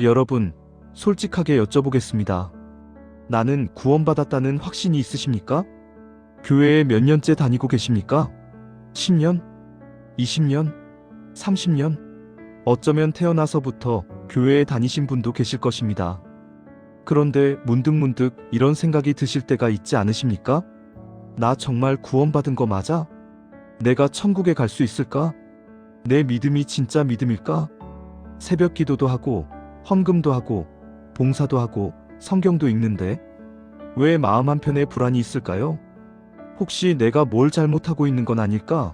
여러분, 솔직하게 여쭤보겠습니다. 나는 구원받았다는 확신이 있으십니까? 교회에 몇 년째 다니고 계십니까? 10년? 20년? 30년? 어쩌면 태어나서부터 교회에 다니신 분도 계실 것입니다. 그런데 문득문득 이런 생각이 드실 때가 있지 않으십니까? 나 정말 구원받은 거 맞아? 내가 천국에 갈 수 있을까? 내 믿음이 진짜 믿음일까? 새벽 기도도 하고 헌금도 하고 봉사도 하고 성경도 읽는데 왜 마음 한편에 불안이 있을까요? 혹시 내가 뭘 잘못하고 있는 건 아닐까?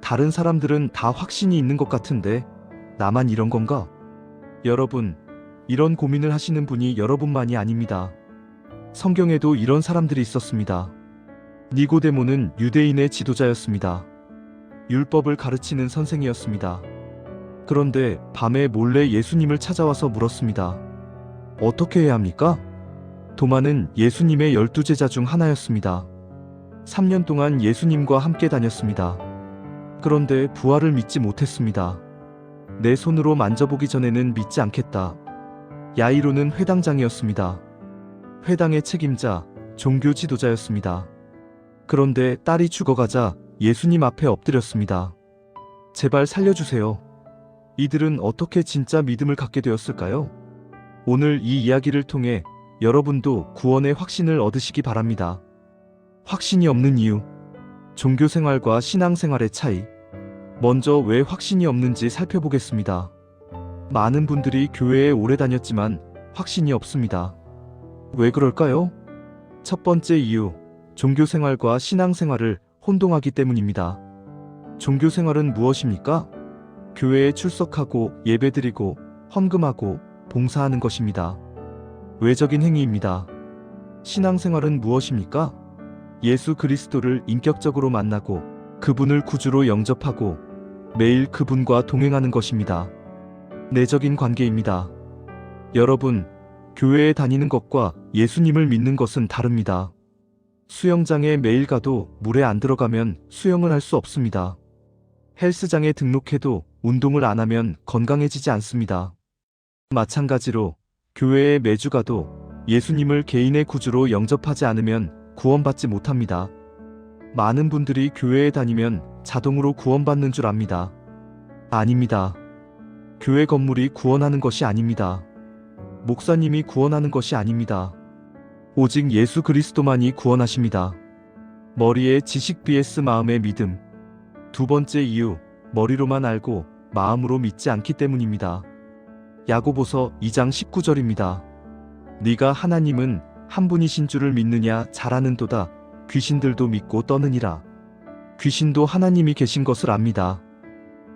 다른 사람들은 다 확신이 있는 것 같은데 나만 이런 건가? 여러분, 이런 고민을 하시는 분이 여러분만이 아닙니다. 성경에도 이런 사람들이 있었습니다. 니고데모는 유대인의 지도자였습니다. 율법을 가르치는 선생이었습니다. 그런데 밤에 몰래 예수님을 찾아와서 물었습니다. 어떻게 해야 합니까? 도마는 예수님의 12제자 중 하나였습니다. 3년 동안 예수님과 함께 다녔습니다. 그런데 부활을 믿지 못했습니다. 내 손으로 만져보기 전에는 믿지 않겠다. 야이로는 회당장이었습니다. 회당의 책임자, 종교 지도자였습니다. 그런데 딸이 죽어가자 예수님 앞에 엎드렸습니다. 제발 살려주세요. 이들은 어떻게 진짜 믿음을 갖게 되었을까요? 오늘 이 이야기를 통해 여러분도 구원의 확신을 얻으시기 바랍니다. 확신이 없는 이유, 종교 생활과 신앙 생활의 차이. 먼저 왜 확신이 없는지 살펴보겠습니다. 많은 분들이 교회에 오래 다녔지만 확신이 없습니다. 왜 그럴까요? 첫 번째 이유, 종교 생활과 신앙 생활을 혼동하기 때문입니다. 종교 생활은 무엇입니까? 교회에 출석하고 예배드리고 헌금하고 봉사하는 것입니다. 외적인 행위입니다. 신앙생활은 무엇입니까? 예수 그리스도를 인격적으로 만나고 그분을 구주로 영접하고 매일 그분과 동행하는 것입니다. 내적인 관계입니다. 여러분, 교회에 다니는 것과 예수님을 믿는 것은 다릅니다. 수영장에 매일 가도 물에 안 들어가면 수영을 할 수 없습니다. 헬스장에 등록해도 운동을 안 하면 건강해지지 않습니다. 마찬가지로 교회에 매주 가도 예수님을 개인의 구주로 영접하지 않으면 구원받지 못합니다. 많은 분들이 교회에 다니면 자동으로 구원받는 줄 압니다. 아닙니다. 교회 건물이 구원하는 것이 아닙니다. 목사님이 구원하는 것이 아닙니다. 오직 예수 그리스도만이 구원하십니다. 머리의 지식 vs 마음의 믿음. 두 번째 이유, 머리로만 알고 마음으로 믿지 않기 때문입니다. 야고보서 2장 19절입니다. 네가 하나님은 한 분이신 줄을 믿느냐 잘하는도다. 귀신들도 믿고 떠느니라. 귀신도 하나님이 계신 것을 압니다.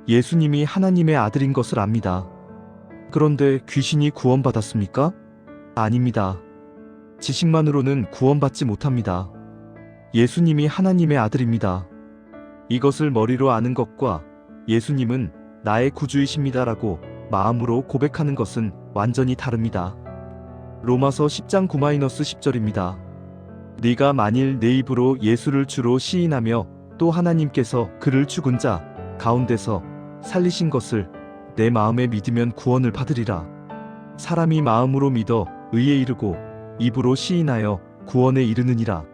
예수님이 하나님의 아들인 것을 압니다. 그런데 귀신이 구원받았습니까? 아닙니다. 지식만으로는 구원받지 못합니다. 예수님이 하나님의 아들입니다. 이것을 머리로 아는 것과 예수님은 나의 구주이십니다라고 마음으로 고백하는 것은 완전히 다릅니다. 로마서 10장 9-10절입니다. 네가 만일 내 입으로 예수를 주로 시인하며 또 하나님께서 그를 죽은 자 가운데서 살리신 것을 내 마음에 믿으면 구원을 받으리라. 사람이 마음으로 믿어 의에 이르고 입으로 시인하여 구원에 이르느니라.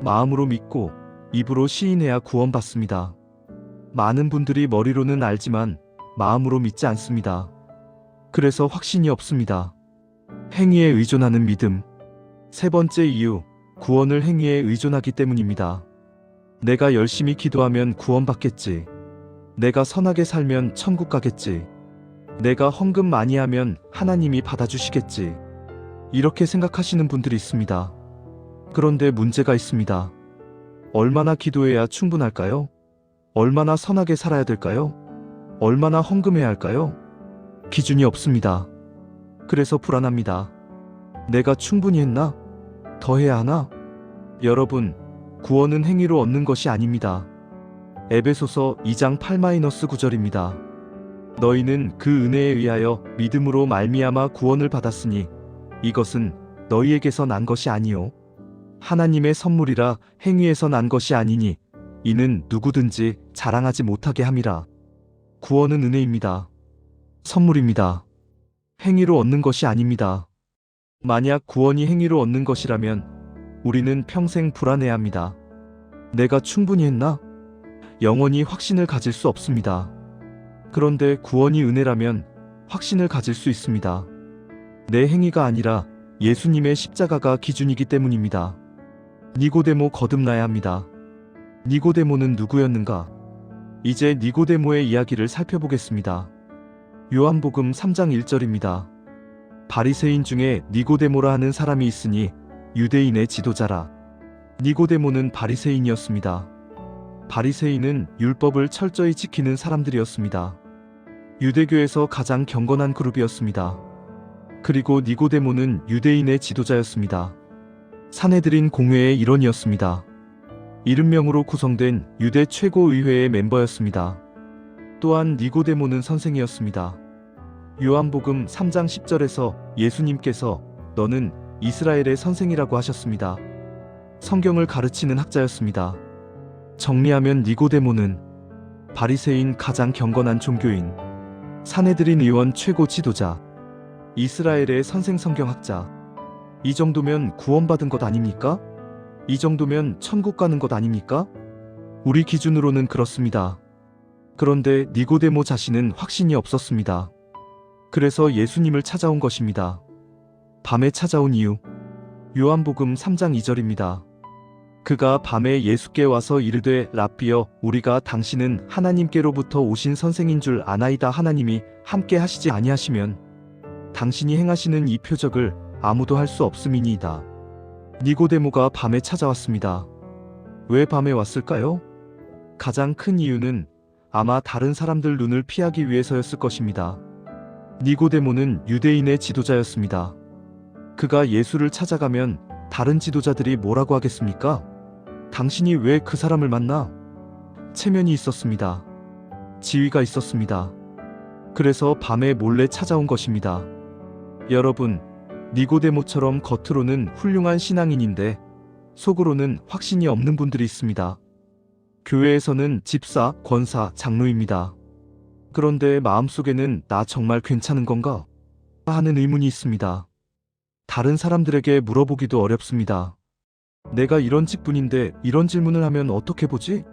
마음으로 믿고 입으로 시인해야 구원받습니다. 많은 분들이 머리로는 알지만 마음으로 믿지 않습니다. 그래서 확신이 없습니다. 행위에 의존하는 믿음. 세 번째 이유, 구원을 행위에 의존하기 때문입니다. 내가 열심히 기도하면 구원받겠지. 내가 선하게 살면 천국 가겠지. 내가 헌금 많이 하면 하나님이 받아주시겠지. 이렇게 생각하시는 분들이 있습니다. 그런데 문제가 있습니다. 얼마나 기도해야 충분할까요? 얼마나 선하게 살아야 될까요? 얼마나 헌금해야 할까요? 기준이 없습니다. 그래서 불안합니다. 내가 충분히 했나? 더 해야 하나? 여러분, 구원은 행위로 얻는 것이 아닙니다. 에베소서 2장 8-9절입니다. 너희는 그 은혜에 의하여 믿음으로 말미암아 구원을 받았으니 이것은 너희에게서 난 것이 아니요 하나님의 선물이라. 행위에서 난 것이 아니니 이는 누구든지 자랑하지 못하게 함이라. 구원은 은혜입니다. 선물입니다. 행위로 얻는 것이 아닙니다. 만약 구원이 행위로 얻는 것이라면 우리는 평생 불안해합니다. 내가 충분히 했나? 영원히 확신을 가질 수 없습니다. 그런데 구원이 은혜라면 확신을 가질 수 있습니다. 내 행위가 아니라 예수님의 십자가가 기준이기 때문입니다. 니고데모 거듭나야 합니다. 니고데모는 누구였는가? 이제 니고데모의 이야기를 살펴보겠습니다. 요한복음 3장 1절입니다. 바리새인 중에 니고데모라 하는 사람이 있으니 유대인의 지도자라. 니고데모는 바리새인이었습니다. 바리새인은 율법을 철저히 지키는 사람들이었습니다. 유대교에서 가장 경건한 그룹이었습니다. 그리고 니고데모는 유대인의 지도자였습니다. 산헤드린 공회의 일원이었습니다. 70명으로 구성된 유대 최고의회의 멤버였습니다. 또한 니고데모는 선생이었습니다. 요한복음 3장 10절에서 예수님께서 너는 이스라엘의 선생이라고 하셨습니다. 성경을 가르치는 학자였습니다. 정리하면 니고데모는 바리새인 가장 경건한 종교인, 산헤드린 의원 최고 지도자, 이스라엘의 선생 성경학자. 이 정도면 구원받은 것 아닙니까? 이 정도면 천국 가는 것 아닙니까? 우리 기준으로는 그렇습니다. 그런데 니고데모 자신은 확신이 없었습니다. 그래서 예수님을 찾아온 것입니다. 밤에 찾아온 이유. 요한복음 3장 2절입니다. 그가 밤에 예수께 와서 이르되 랍비여 우리가 당신은 하나님께로부터 오신 선생인 줄 아나이다. 하나님이 함께 하시지 아니하시면 당신이 행하시는 이 표적을 아무도 할 수 없음이니이다. 니고데모가 밤에 찾아왔습니다. 왜 밤에 왔을까요? 가장 큰 이유는 아마 다른 사람들 눈을 피하기 위해서였을 것입니다. 니고데모는 유대인의 지도자였습니다. 그가 예수를 찾아가면 다른 지도자들이 뭐라고 하겠습니까? 당신이 왜 그 사람을 만나? 체면이 있었습니다. 지위가 있었습니다. 그래서 밤에 몰래 찾아온 것입니다. 여러분, 니고데모처럼 겉으로는 훌륭한 신앙인인데 속으로는 확신이 없는 분들이 있습니다. 교회에서는 집사, 권사, 장로입니다. 그런데 마음속에는 나 정말 괜찮은 건가? 하는 의문이 있습니다. 다른 사람들에게 물어보기도 어렵습니다. 내가 이런 직분인데 이런 질문을 하면 어떻게 보지?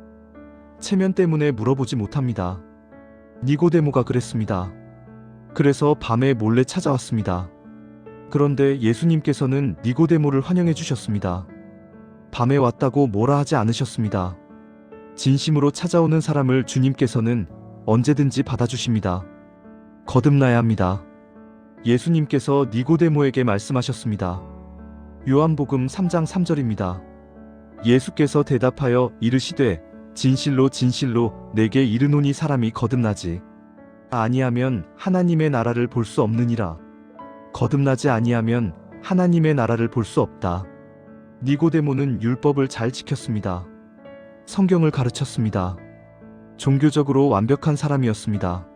체면 때문에 물어보지 못합니다. 니고데모가 그랬습니다. 그래서 밤에 몰래 찾아왔습니다. 그런데 예수님께서는 니고데모를 환영해 주셨습니다. 밤에 왔다고 뭐라 하지 않으셨습니다. 진심으로 찾아오는 사람을 주님께서는 언제든지 받아주십니다. 거듭나야 합니다. 예수님께서 니고데모에게 말씀하셨습니다. 요한복음 3장 3절입니다. 예수께서 대답하여 이르시되 진실로 진실로 내게 이르노니 사람이 거듭나지 아니하면 하나님의 나라를 볼 수 없느니라. 거듭나지 아니하면 하나님의 나라를 볼 수 없다. 니고데모는 율법을 잘 지켰습니다. 성경을 가르쳤습니다. 종교적으로 완벽한 사람이었습니다.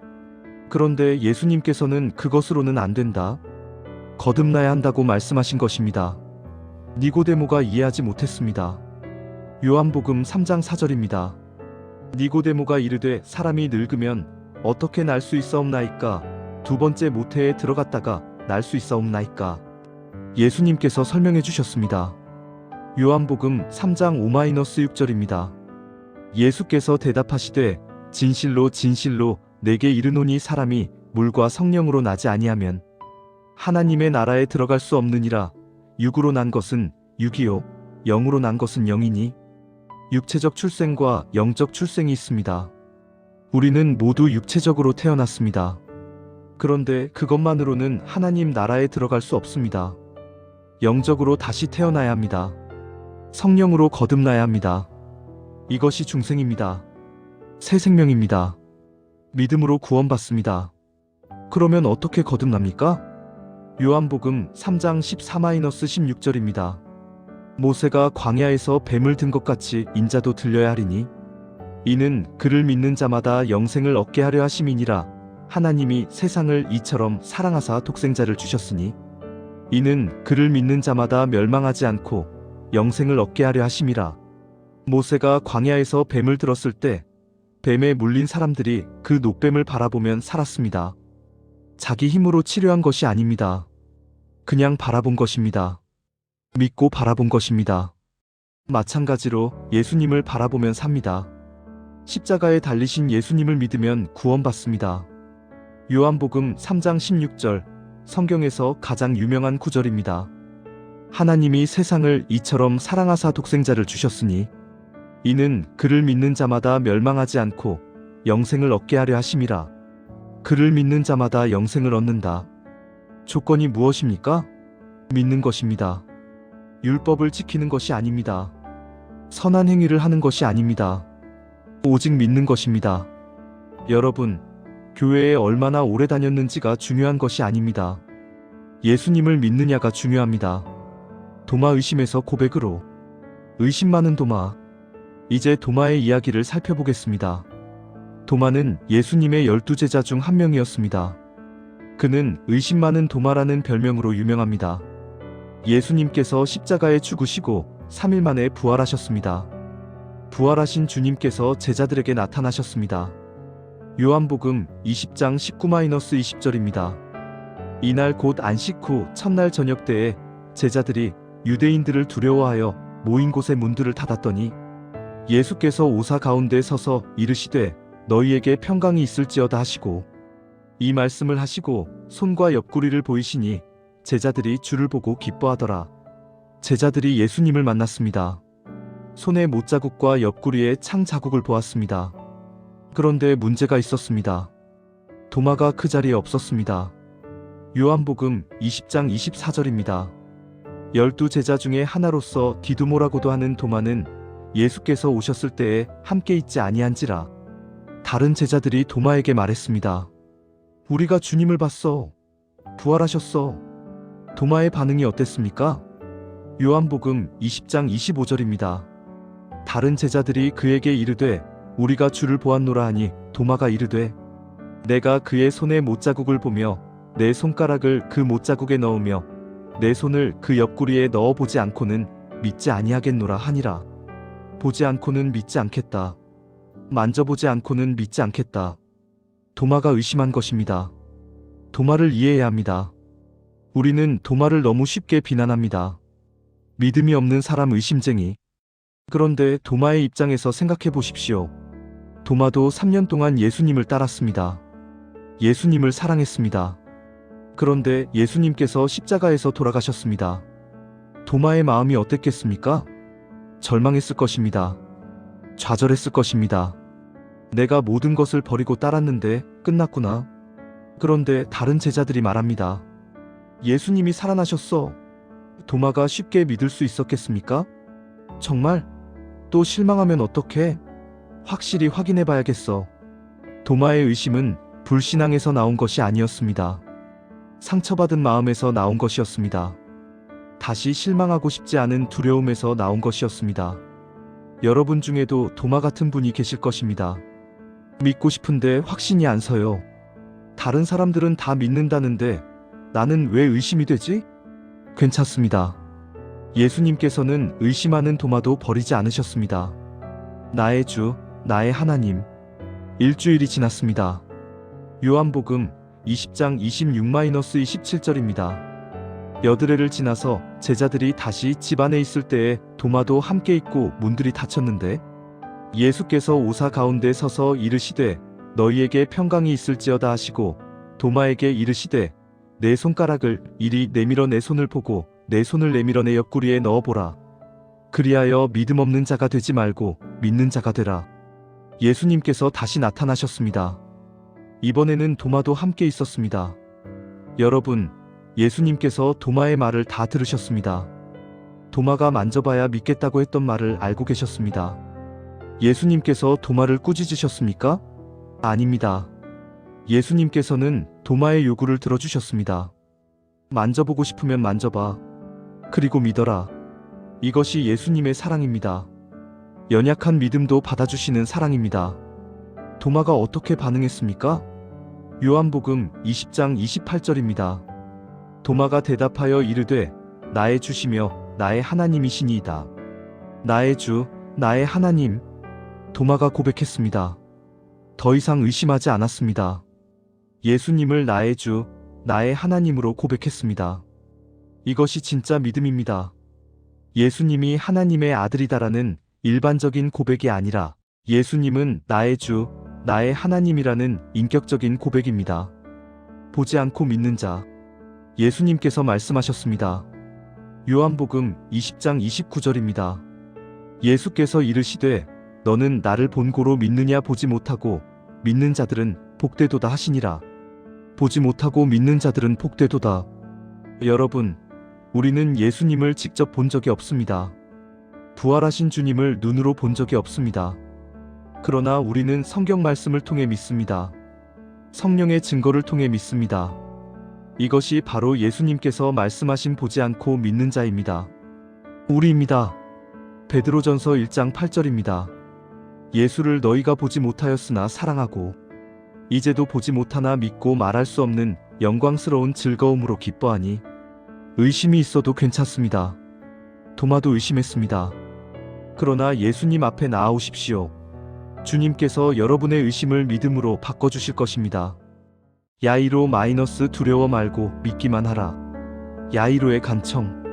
그런데 예수님께서는 그것으로는 안 된다. 거듭나야 한다고 말씀하신 것입니다. 니고데모가 이해하지 못했습니다. 요한복음 3장 4절입니다. 니고데모가 이르되 사람이 늙으면 어떻게 날 수 있사옵나이까? 두 번째 모태에 들어갔다가 날 수 있사옵나이까? 예수님께서 설명해 주셨습니다. 요한복음 3장 5-6절입니다. 예수께서 대답하시되 진실로 진실로 내게 이르노니 사람이 물과 성령으로 나지 아니하면 하나님의 나라에 들어갈 수 없느니라. 육으로 난 것은 육이요 영으로 난 것은 영이니 육체적 출생과 영적 출생이 있습니다. 우리는 모두 육체적으로 태어났습니다. 그런데 그것만으로는 하나님 나라에 들어갈 수 없습니다. 영적으로 다시 태어나야 합니다. 성령으로 거듭나야 합니다. 이것이 중생입니다. 새 생명입니다. 믿음으로 구원받습니다. 그러면 어떻게 거듭납니까? 요한복음 3장 14-16절입니다. 모세가 광야에서 뱀을 든 것 같이 인자도 들려야 하리니 이는 그를 믿는 자마다 영생을 얻게 하려 하심이니라. 하나님이 세상을 이처럼 사랑하사 독생자를 주셨으니 이는 그를 믿는 자마다 멸망하지 않고 영생을 얻게 하려 하심이라. 모세가 광야에서 뱀을 들었을 때 뱀에 물린 사람들이 그 노뱀을 바라보면 살았습니다. 자기 힘으로 치료한 것이 아닙니다. 그냥 바라본 것입니다. 믿고 바라본 것입니다. 마찬가지로 예수님을 바라보면 삽니다. 십자가에 달리신 예수님을 믿으면 구원받습니다. 요한복음 3장 16절, 성경에서 가장 유명한 구절입니다. 하나님이 세상을 이처럼 사랑하사 독생자를 주셨으니 이는 그를 믿는 자마다 멸망하지 않고 영생을 얻게 하려 하심이라. 그를 믿는 자마다 영생을 얻는다. 조건이 무엇입니까? 믿는 것입니다. 율법을 지키는 것이 아닙니다. 선한 행위를 하는 것이 아닙니다. 오직 믿는 것입니다. 여러분, 교회에 얼마나 오래 다녔는지가 중요한 것이 아닙니다. 예수님을 믿느냐가 중요합니다. 도마 의심에서 고백으로. 의심 많은 도마. 이제 도마의 이야기를 살펴보겠습니다. 도마는 예수님의 12제자 중 한 명이었습니다. 그는 의심 많은 도마라는 별명으로 유명합니다. 예수님께서 십자가에 죽으시고 3일 만에 부활하셨습니다. 부활하신 주님께서 제자들에게 나타나셨습니다. 요한복음 20장 19-20절입니다. 이날 곧 안식 후 첫날 저녁 때에 제자들이 유대인들을 두려워하여 모인 곳의 문들을 닫았더니 예수께서 오사 가운데 서서 이르시되 너희에게 평강이 있을지어다 하시고 이 말씀을 하시고 손과 옆구리를 보이시니 제자들이 주를 보고 기뻐하더라. 제자들이 예수님을 만났습니다. 손에 못자국과 옆구리에 창 자국을 보았습니다. 그런데 문제가 있었습니다. 도마가 그 자리에 없었습니다. 요한복음 20장 24절입니다. 12제자 중에 하나로서 디두모라고도 하는 도마는 예수께서 오셨을 때에 함께 있지 아니한지라. 다른 제자들이 도마에게 말했습니다. 우리가 주님을 봤어. 부활하셨어. 도마의 반응이 어땠습니까? 요한복음 20장 25절입니다. 다른 제자들이 그에게 이르되 우리가 주를 보았노라 하니 도마가 이르되 내가 그의 손에 못자국을 보며 내 손가락을 그 못자국에 넣으며 내 손을 그 옆구리에 넣어보지 않고는 믿지 아니하겠노라 하니라. 보지 않고는 믿지 않겠다. 만져보지 않고는 믿지 않겠다. 도마가 의심한 것입니다. 도마를 이해해야 합니다. 우리는 도마를 너무 쉽게 비난합니다. 믿음이 없는 사람 의심쟁이. 그런데 도마의 입장에서 생각해 보십시오. 도마도 3년 동안 예수님을 따랐습니다. 예수님을 사랑했습니다. 그런데 예수님께서 십자가에서 돌아가셨습니다. 도마의 마음이 어땠겠습니까? 절망했을 것입니다. 좌절했을 것입니다. 내가 모든 것을 버리고 따랐는데 끝났구나. 그런데 다른 제자들이 말합니다. 예수님이 살아나셨어. 도마가 쉽게 믿을 수 있었겠습니까? 정말? 또 실망하면 어떡해? 확실히 확인해 봐야겠어. 도마의 의심은 불신앙에서 나온 것이 아니었습니다. 상처받은 마음에서 나온 것이었습니다. 다시 실망하고 싶지 않은 두려움에서 나온 것이었습니다. 여러분 중에도 도마 같은 분이 계실 것입니다. 믿고 싶은데 확신이 안 서요. 다른 사람들은 다 믿는다는데 나는 왜 의심이 되지? 괜찮습니다. 예수님께서는 의심하는 도마도 버리지 않으셨습니다. 나의 주, 나의 하나님. 일주일이 지났습니다. 요한복음 20장 26-27절입니다. 여드레를 지나서 제자들이 다시 집 안에 있을 때에 도마도 함께 있고 문들이 닫혔는데 예수께서 오사 가운데 서서 이르시되 너희에게 평강이 있을지어다 하시고 도마에게 이르시되 내 손가락을 이리 내밀어 내 손을 보고 내 손을 내밀어 내 옆구리에 넣어보라. 그리하여 믿음 없는 자가 되지 말고 믿는 자가 되라. 예수님께서 다시 나타나셨습니다. 이번에는 도마도 함께 있었습니다. 여러분, 예수님께서 도마의 말을 다 들으셨습니다. 도마가 만져봐야 믿겠다고 했던 말을 알고 계셨습니다. 예수님께서 도마를 꾸짖으셨습니까? 아닙니다. 예수님께서는 도마의 요구를 들어주셨습니다. 만져보고 싶으면 만져봐. 그리고 믿어라. 이것이 예수님의 사랑입니다. 연약한 믿음도 받아주시는 사랑입니다. 도마가 어떻게 반응했습니까? 요한복음 20장 28절입니다. 도마가 대답하여 이르되 나의 주시며 나의 하나님이시니이다. 나의 주, 나의 하나님. 도마가 고백했습니다. 더 이상 의심하지 않았습니다. 예수님을 나의 주, 나의 하나님으로 고백했습니다. 이것이 진짜 믿음입니다. 예수님이 하나님의 아들이다라는 일반적인 고백이 아니라 예수님은 나의 주, 나의 하나님이라는 인격적인 고백입니다. 보지 않고 믿는 자. 예수님께서 말씀하셨습니다. 요한복음 20장 29절입니다. 예수께서 이르시되 너는 나를 본고로 믿느냐 보지 못하고 믿는 자들은 복되도다 하시니라. 보지 못하고 믿는 자들은 복되도다. 여러분, 우리는 예수님을 직접 본 적이 없습니다. 부활하신 주님을 눈으로 본 적이 없습니다. 그러나 우리는 성경 말씀을 통해 믿습니다. 성령의 증거를 통해 믿습니다. 이것이 바로 예수님께서 말씀하신 보지 않고 믿는 자입니다. 우리입니다. 베드로전서 1장 8절입니다. 예수를 너희가 보지 못하였으나 사랑하고 이제도 보지 못하나 믿고 말할 수 없는 영광스러운 즐거움으로 기뻐하니 의심이 있어도 괜찮습니다. 도마도 의심했습니다. 그러나 예수님 앞에 나아오십시오. 주님께서 여러분의 의심을 믿음으로 바꿔주실 것입니다. 야이로 마이너스 두려워 말고 믿기만 하라. 야이로의 간청.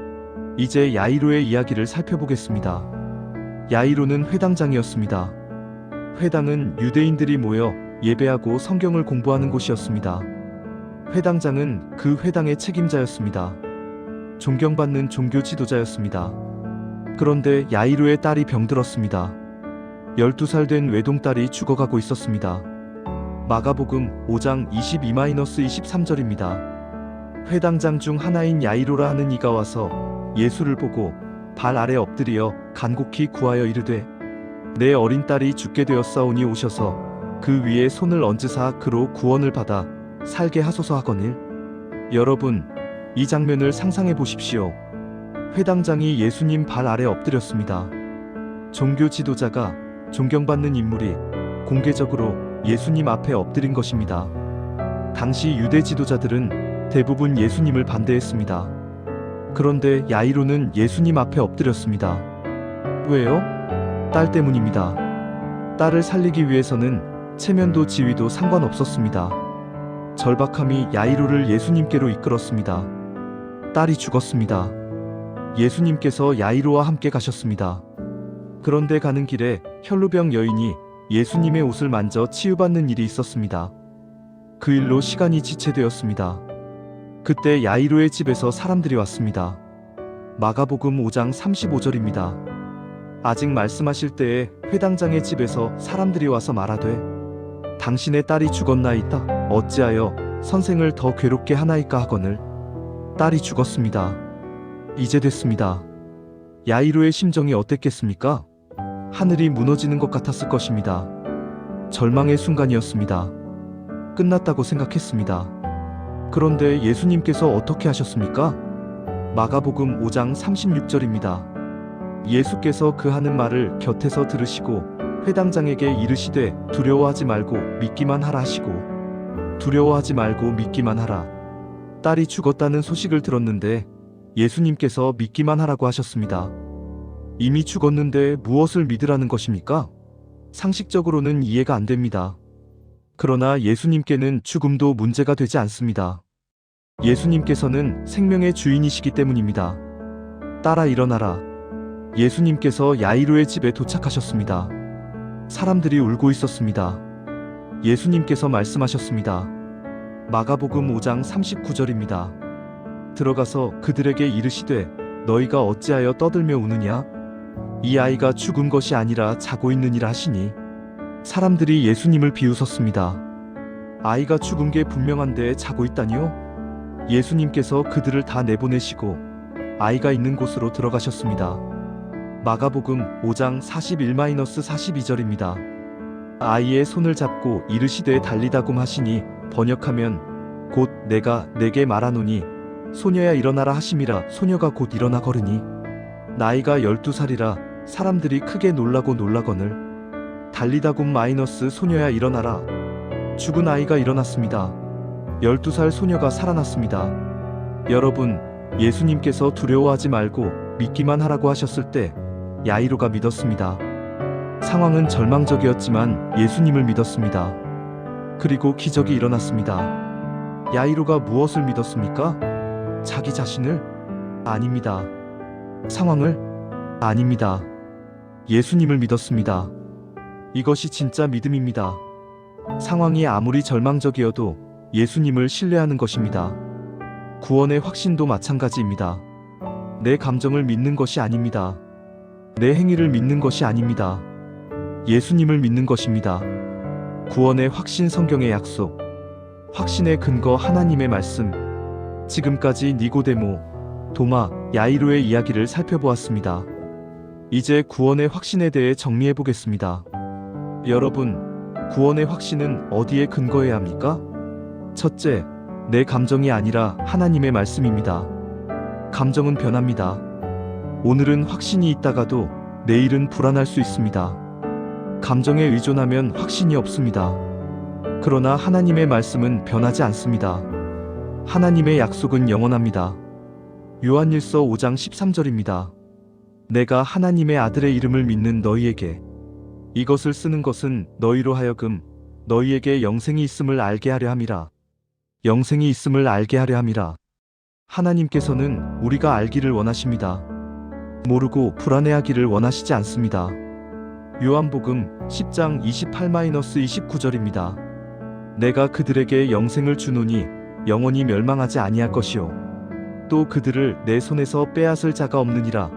이제 야이로의 이야기를 살펴보겠습니다. 야이로는 회당장이었습니다. 회당은 유대인들이 모여 예배하고 성경을 공부하는 곳이었습니다. 회당장은 그 회당의 책임자였습니다. 존경받는 종교 지도자였습니다. 그런데 야이로의 딸이 병들었습니다. 12살 된 외동딸이 죽어가고 있었습니다. 마가복음 5장 22-23절입니다. 회당장 중 하나인 야이로라 하는 이가 와서 예수를 보고 발 아래 엎드려 간곡히 구하여 이르되 내 어린 딸이 죽게 되었사오니 오셔서 그 위에 손을 얹으사 그로 구원을 받아 살게 하소서 하거늘. 여러분, 이 장면을 상상해 보십시오. 회당장이 예수님 발 아래 엎드렸습니다. 종교 지도자가, 존경받는 인물이 공개적으로 예수님 앞에 엎드린 것입니다. 당시 유대 지도자들은 대부분 예수님을 반대했습니다. 그런데 야이로는 예수님 앞에 엎드렸습니다. 왜요? 딸 때문입니다. 딸을 살리기 위해서는 체면도 지위도 상관없었습니다. 절박함이 야이로를 예수님께로 이끌었습니다. 딸이 죽었습니다. 예수님께서 야이로와 함께 가셨습니다. 그런데 가는 길에 혈루병 여인이 예수님의 옷을 만져 치유받는 일이 있었습니다. 그 일로 시간이 지체되었습니다. 그때 야이로의 집에서 사람들이 왔습니다. 마가복음 5장 35절입니다. 아직 말씀하실 때에 회당장의 집에서 사람들이 와서 말하되 당신의 딸이 죽었나이다. 어찌하여 선생을 더 괴롭게 하나이까 하거늘. 딸이 죽었습니다. 이제 됐습니다. 야이로의 심정이 어땠겠습니까? 하늘이 무너지는 것 같았을 것입니다. 절망의 순간이었습니다. 끝났다고 생각했습니다. 그런데 예수님께서 어떻게 하셨습니까? 마가복음 5장 36절입니다. 예수께서 그 하는 말을 곁에서 들으시고 회당장에게 이르시되 두려워하지 말고 믿기만 하라 하시고 두려워하지 말고 믿기만 하라. 딸이 죽었다는 소식을 들었는데 예수님께서 믿기만 하라고 하셨습니다. 이미 죽었는데 무엇을 믿으라는 것입니까? 상식적으로는 이해가 안 됩니다. 그러나 예수님께는 죽음도 문제가 되지 않습니다. 예수님께서는 생명의 주인이시기 때문입니다. 딸아 일어나라. 예수님께서 야이로의 집에 도착하셨습니다. 사람들이 울고 있었습니다. 예수님께서 말씀하셨습니다. 마가복음 5장 39절입니다. 들어가서 그들에게 이르시되 너희가 어찌하여 떠들며 우느냐? 이 아이가 죽은 것이 아니라 자고 있느니라 하시니 사람들이 예수님을 비웃었습니다. 아이가 죽은 게 분명한데 자고 있다니요? 예수님께서 그들을 다 내보내시고 아이가 있는 곳으로 들어가셨습니다. 마가복음 5장 41-42절입니다. 아이의 손을 잡고 이르시되 달리다굼 하시니 번역하면 곧 내가 내게 말하노니 소녀야 일어나라 하심이라. 소녀가 곧 일어나 걸으니 나이가 12살이라 사람들이 크게 놀라거늘. 달리다굼 마이너스 소녀야 일어나라. 죽은 아이가 일어났습니다. 12살 소녀가 살아났습니다. 여러분, 예수님께서 두려워하지 말고 믿기만 하라고 하셨을 때 야이로가 믿었습니다. 상황은 절망적이었지만 예수님을 믿었습니다. 그리고 기적이 일어났습니다. 야이로가 무엇을 믿었습니까? 자기 자신을? 아닙니다. 상황을? 아닙니다. 예수님을 믿었습니다. 이것이 진짜 믿음입니다. 상황이 아무리 절망적이어도 예수님을 신뢰하는 것입니다. 구원의 확신도 마찬가지입니다. 내 감정을 믿는 것이 아닙니다. 내 행위를 믿는 것이 아닙니다. 예수님을 믿는 것입니다. 구원의 확신, 성경의 약속, 확신의 근거, 하나님의 말씀. 지금까지 니고데모, 도마, 야이로의 이야기를 살펴보았습니다. 이제 구원의 확신에 대해 정리해 보겠습니다. 여러분, 구원의 확신은 어디에 근거해야 합니까? 첫째, 내 감정이 아니라 하나님의 말씀입니다. 감정은 변합니다. 오늘은 확신이 있다가도 내일은 불안할 수 있습니다. 감정에 의존하면 확신이 없습니다. 그러나 하나님의 말씀은 변하지 않습니다. 하나님의 약속은 영원합니다. 요한일서 5장 13절입니다. 내가 하나님의 아들의 이름을 믿는 너희에게 이것을 쓰는 것은 너희로 하여금 너희에게 영생이 있음을 알게 하려 함이라. 영생이 있음을 알게 하려 함이라. 하나님께서는 우리가 알기를 원하십니다. 모르고 불안해하기를 원하시지 않습니다. 요한복음 10장 28-29절입니다. 내가 그들에게 영생을 주노니 영원히 멸망하지 아니할 것이요 또 그들을 내 손에서 빼앗을 자가 없느니라.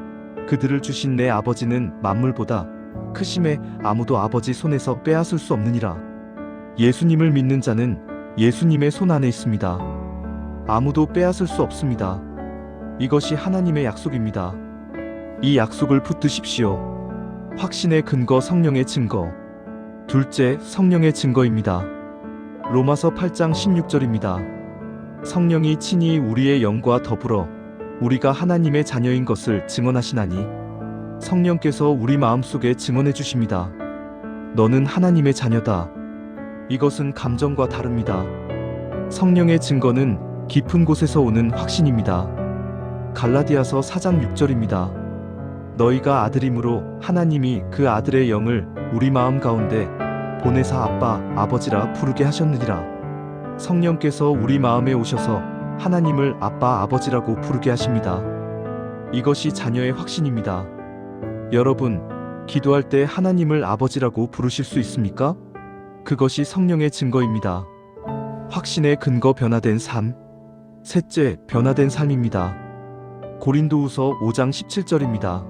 그들을 주신 내 아버지는 만물보다 크심에 아무도 아버지 손에서 빼앗을 수 없느니라. 예수님을 믿는 자는 예수님의 손 안에 있습니다. 아무도 빼앗을 수 없습니다. 이것이 하나님의 약속입니다. 이 약속을 붙드십시오. 확신의 근거, 성령의 증거. 둘째, 성령의 증거입니다. 로마서 8장 16절입니다. 성령이 친히 우리의 영과 더불어 우리가 하나님의 자녀인 것을 증언하시나니 성령께서 우리 마음속에 증언해 주십니다. 너는 하나님의 자녀다. 이것은 감정과 다릅니다. 성령의 증거는 깊은 곳에서 오는 확신입니다. 갈라디아서 4장 6절입니다. 너희가 아들임으로 하나님이 그 아들의 영을 우리 마음 가운데 보내사 아빠, 아버지라 부르게 하셨느니라. 성령께서 우리 마음에 오셔서 하나님을 아빠, 아버지라고 부르게 하십니다. 이것이 자녀의 확신입니다. 여러분, 기도할 때 하나님을 아버지라고 부르실 수 있습니까? 그것이 성령의 증거입니다. 확신의 근거, 변화된 삶. 셋째, 변화된 삶입니다. 고린도후서 5장 17절입니다.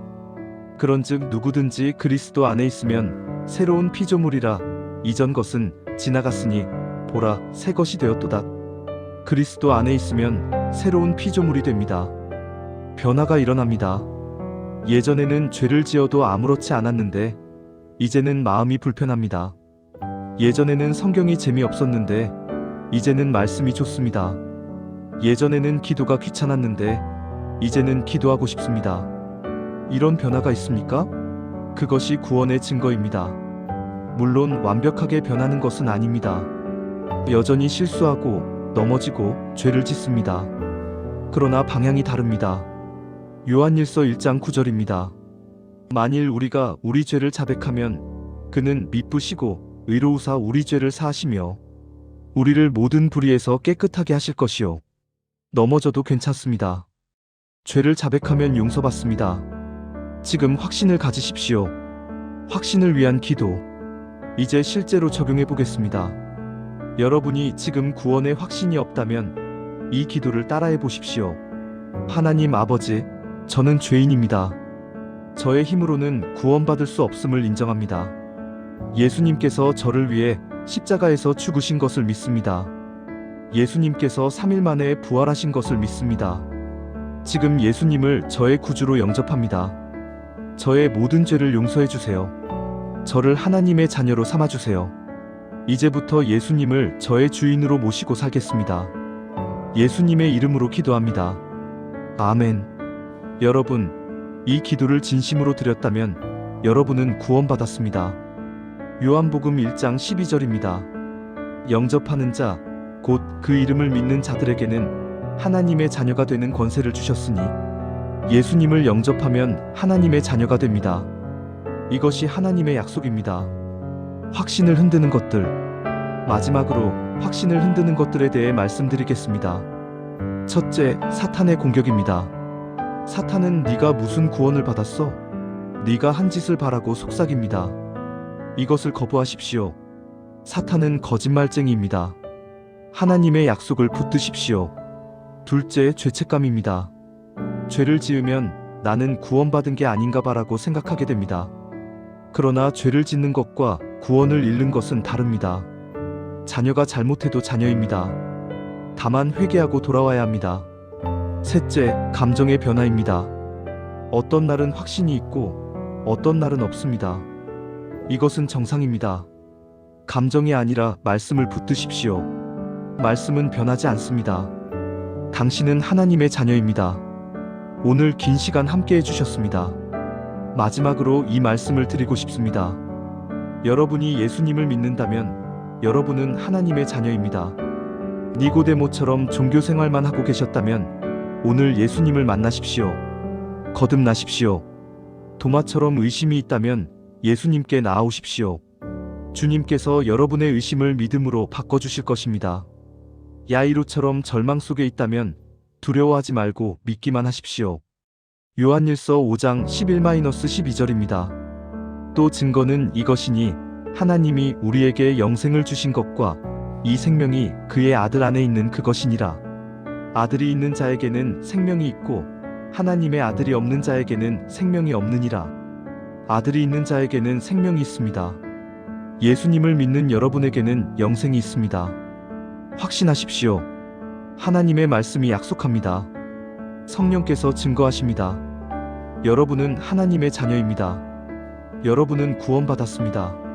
그런즉 누구든지 그리스도 안에 있으면 새로운 피조물이라. 이전 것은 지나갔으니 보라, 새 것이 되었도다. 그리스도 안에 있으면 새로운 피조물이 됩니다. 변화가 일어납니다. 예전에는 죄를 지어도 아무렇지 않았는데 이제는 마음이 불편합니다. 예전에는 성경이 재미없었는데 이제는 말씀이 좋습니다. 예전에는 기도가 귀찮았는데 이제는 기도하고 싶습니다. 이런 변화가 있습니까? 그것이 구원의 증거입니다. 물론 완벽하게 변하는 것은 아닙니다. 여전히 실수하고 넘어지고 죄를 짓습니다. 그러나 방향이 다릅니다. 요한일서 1장 9절입니다. 만일 우리가 우리 죄를 자백하면 그는 미쁘시고 의로우사 우리 죄를 사하시며 우리를 모든 불의에서 깨끗하게 하실 것이요 넘어져도 괜찮습니다. 죄를 자백하면 용서받습니다. 지금 확신을 가지십시오. 확신을 위한 기도. 이제 실제로 적용해 보겠습니다. 여러분이 지금 구원의 확신이 없다면 이 기도를 따라해 보십시오. 하나님 아버지, 저는 죄인입니다. 저의 힘으로는 구원받을 수 없음을 인정합니다. 예수님께서 저를 위해 십자가에서 죽으신 것을 믿습니다. 예수님께서 3일 만에 부활하신 것을 믿습니다. 지금 예수님을 저의 구주로 영접합니다. 저의 모든 죄를 용서해 주세요. 저를 하나님의 자녀로 삼아주세요. 이제부터 예수님을 저의 주인으로 모시고 살겠습니다. 예수님의 이름으로 기도합니다. 아멘. 여러분, 이 기도를 진심으로 드렸다면 여러분은 구원받았습니다. 요한복음 1장 12절입니다. 영접하는 자, 곧 그 이름을 믿는 자들에게는 하나님의 자녀가 되는 권세를 주셨으니 예수님을 영접하면 하나님의 자녀가 됩니다. 이것이 하나님의 약속입니다. 확신을 흔드는 것들. 마지막으로 확신을 흔드는 것들에 대해 말씀드리겠습니다. 첫째, 사탄의 공격입니다. 사탄은 네가 무슨 구원을 받았어? 네가 한 짓을 바라고 속삭입니다. 이것을 거부하십시오. 사탄은 거짓말쟁이입니다. 하나님의 약속을 붙드십시오. 둘째, 죄책감입니다. 죄를 지으면 나는 구원받은 게 아닌가 봐라고 생각하게 됩니다. 그러나 죄를 짓는 것과 구원을 잃는 것은 다릅니다. 자녀가 잘못해도 자녀입니다. 다만 회개하고 돌아와야 합니다. 셋째, 감정의 변화입니다. 어떤 날은 확신이 있고 어떤 날은 없습니다. 이것은 정상입니다. 감정이 아니라 말씀을 붙드십시오. 말씀은 변하지 않습니다. 당신은 하나님의 자녀입니다. 오늘 긴 시간 함께 해주셨습니다. 마지막으로 이 말씀을 드리고 싶습니다. 여러분이 예수님을 믿는다면 여러분은 하나님의 자녀입니다. 니고데모처럼 종교 생활만 하고 계셨다면 오늘 예수님을 만나십시오. 거듭나십시오. 도마처럼 의심이 있다면 예수님께 나아오십시오. 주님께서 여러분의 의심을 믿음으로 바꿔주실 것입니다. 야이로처럼 절망 속에 있다면 두려워하지 말고 믿기만 하십시오. 요한일서 5장 11-12절입니다. 또 증거는 이것이니 하나님이 우리에게 영생을 주신 것과 이 생명이 그의 아들 안에 있는 그것이니라. 아들이 있는 자에게는 생명이 있고 하나님의 아들이 없는 자에게는 생명이 없느니라. 아들이 있는 자에게는 생명이 있습니다. 예수님을 믿는 여러분에게는 영생이 있습니다. 확신하십시오. 하나님의 말씀이 약속합니다. 성령께서 증거하십니다. 여러분은 하나님의 자녀입니다. 여러분은 구원받았습니다.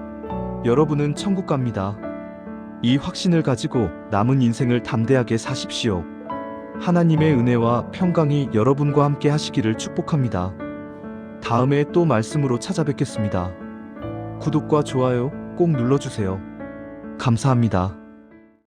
여러분은 천국 갑니다. 이 확신을 가지고 남은 인생을 담대하게 사십시오. 하나님의 은혜와 평강이 여러분과 함께 하시기를 축복합니다. 다음에 또 말씀으로 찾아뵙겠습니다. 구독과 좋아요 꼭 눌러주세요. 감사합니다.